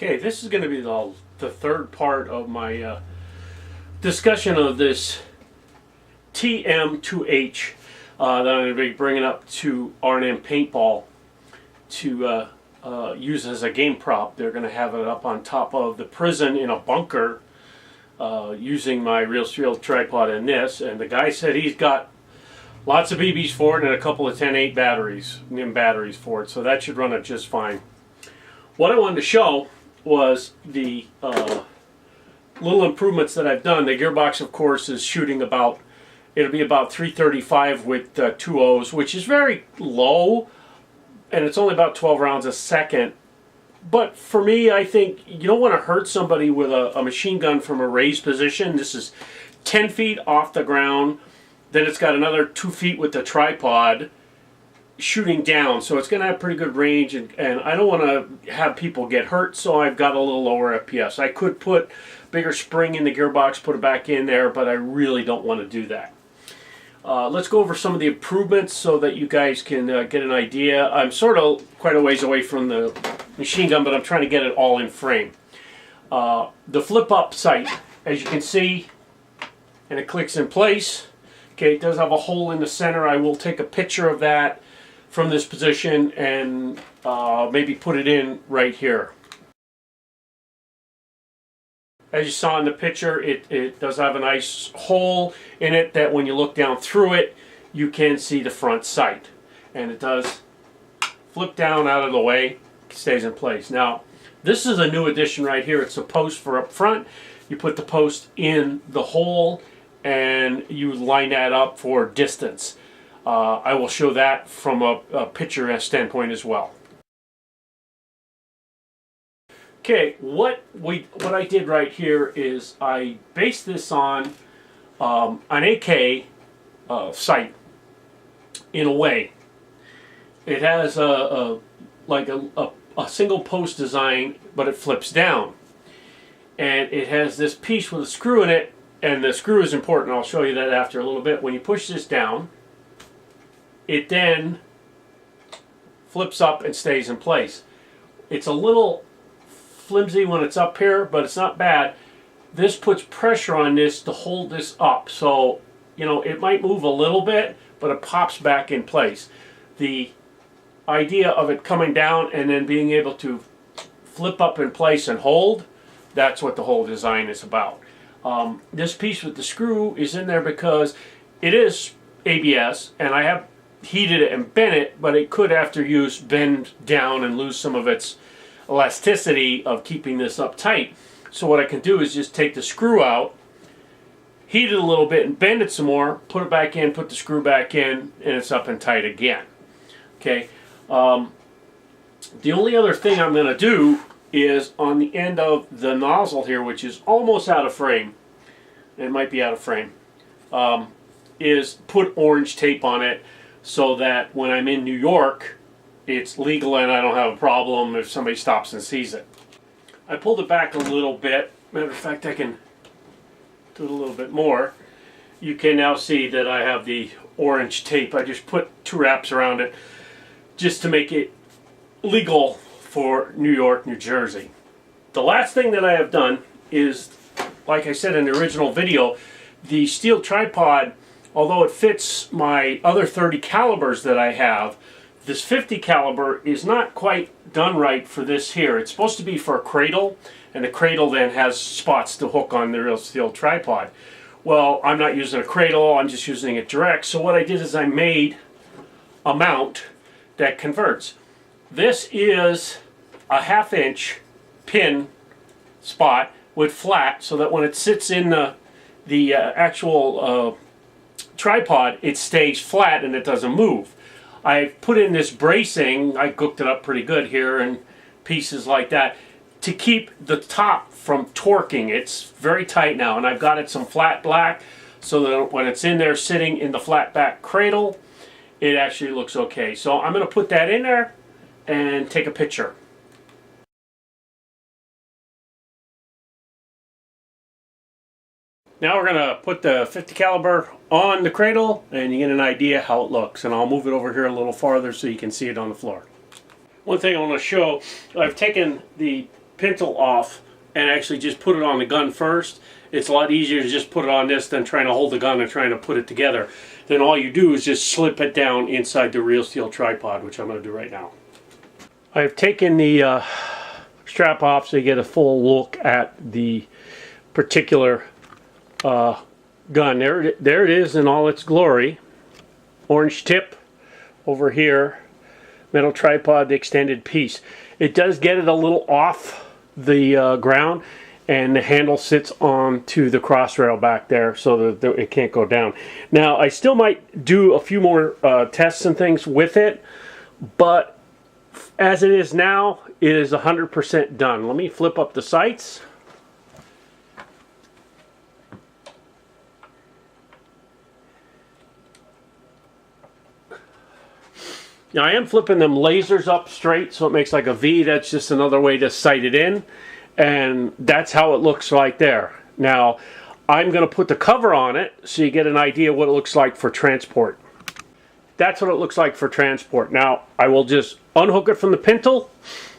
Okay, this is going to be the third part of my discussion of this TM2H that I'm going to be bringing up to R&M Paintball to use as a game prop. They're going to have it up on top of the prison in a bunker using my real steel tripod and this. And the guy said he's got lots of BBs for it and a couple of 10-8 batteries, NIM batteries for it, so that should run it just fine. What I wanted to show was the little improvements that I've done. The gearbox, of course, is shooting about, it'll be about 335 with 2 O's, which is very low, and it's only about 12 rounds a second. But for me, I think you don't want to hurt somebody with a machine gun from a raised position. This is 10 feet off the ground. Then it's got another 2 feet with the tripod shooting down, so it's going to have pretty good range, and I don't want to have people get hurt, so I've got a little lower FPS. I could put bigger spring in the gearbox, put it back in there, but I really don't want to do that. Let's go over some of the improvements so that you guys can get an idea. I'm sort of quite a ways away from the machine gun, but I'm trying to get it all in frame. The flip up sight, as you can see, and it clicks in place. Okay, it does have a hole in the center. I will take a picture of that from this position and maybe put it in right here. As you saw in the picture, it does have a nice hole in it that when you look down through it, you can see the front sight. And it does flip down out of the way, stays in place. Now, this is a new addition right here. It's a post for up front. You put the post in the hole and you line that up for distance. I will show that from a picture standpoint as well. Okay, what I did right here is I based this on an AK sight in a way. It has like a single post design, but it flips down, and it has this piece with a screw in it. And the screw is important. I'll show you that after a little bit. When you push this down, it then flips up and stays in place. It's a little flimsy when it's up here, but it's not bad. This puts pressure on this to hold this up. So, you know, it might move a little bit, but it pops back in place. The idea of it coming down and then being able to flip up in place and hold, that's what the whole design is about. This piece with the screw is in there because it is ABS, and I have heated it and bent it, but it could, after use, bend down and lose some of its elasticity of keeping this up tight. So what I can do is just take the screw out, heat it a little bit and bend it some more, put it back in, put the screw back in, and it's up and tight again. Okay. The only other thing I'm going to do is on the end of the nozzle here, which is almost out of frame, it might be out of frame, is put orange tape on it so that when I'm in New York, it's legal and I don't have a problem if somebody stops and sees it. I pulled it back a little bit. Matter of fact, I can do it a little bit more. You can now see that I have the orange tape. I just put 2 wraps around it just to make it legal for New York, New Jersey. The last thing that I have done is, like I said in the original video, the steel tripod, although it fits my other 30 calibers that I have, this 50 caliber is not quite done right for this here. It's supposed to be for a cradle, and the cradle then has spots to hook on the real steel tripod. Well, I'm not using a cradle, I'm just using it direct, so what I did is I made a mount that converts. This is a 1/2 inch pin spot with flat, so that when it sits in the actual tripod, it stays flat and it doesn't move. I put in this bracing, I cooked it up pretty good here, and pieces like that to keep the top from torquing. It's very tight now, and I've got it some flat black so that when it's in there sitting in the flat back cradle, it actually looks okay. So I'm going to put that in there and take a picture. Now we're going to put the 50 caliber on the cradle and you get an idea how it looks. And I'll move it over here a little farther so you can see it on the floor. One thing I want to show, I've taken the pintle off and actually just put it on the gun first. It's a lot easier to just put it on this than trying to hold the gun and trying to put it together. Then all you do is just slip it down inside the real steel tripod, which I'm going to do right now. I've taken the strap off so you get a full look at the particular gun. There it is in all its glory. Orange tip over here, metal tripod, the extended piece. It does get it a little off the ground, and the handle sits onto the cross rail back there so that it can't go down. Now, I still might do a few more tests and things with it, but as it is now, it is 100% done. Let me flip up the sights. Now, I am flipping them lasers up straight so it makes like a V. That's just another way to sight it in. And that's how it looks right there. Now, I'm going to put the cover on it so you get an idea what it looks like for transport. That's what it looks like for transport. Now, I will just unhook it from the pintle,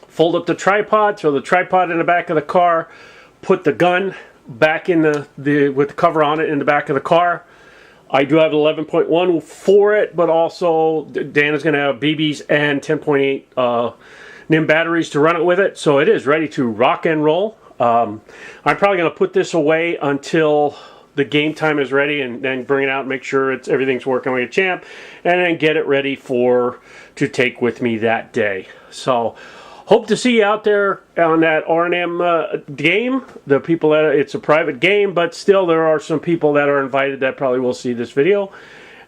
fold up the tripod, throw the tripod in the back of the car, put the gun back in with the cover on it in the back of the car. I do have 11.1 for it, but also Dan is going to have BBs and 10.8 NIM batteries to run it with it, so it is ready to rock and roll. I'm probably going to put this away until the game time is ready, and then bring it out and make sure everything's working like a champ, and then get it ready to take with me that day. So hope to see you out there on that R&M game. The people that it's a private game, but still there are some people that are invited that probably will see this video.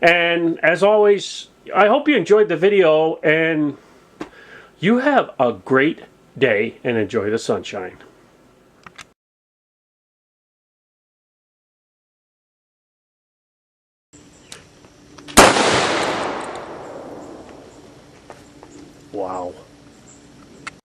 And as always, I hope you enjoyed the video, and you have a great day and enjoy the sunshine. Wow.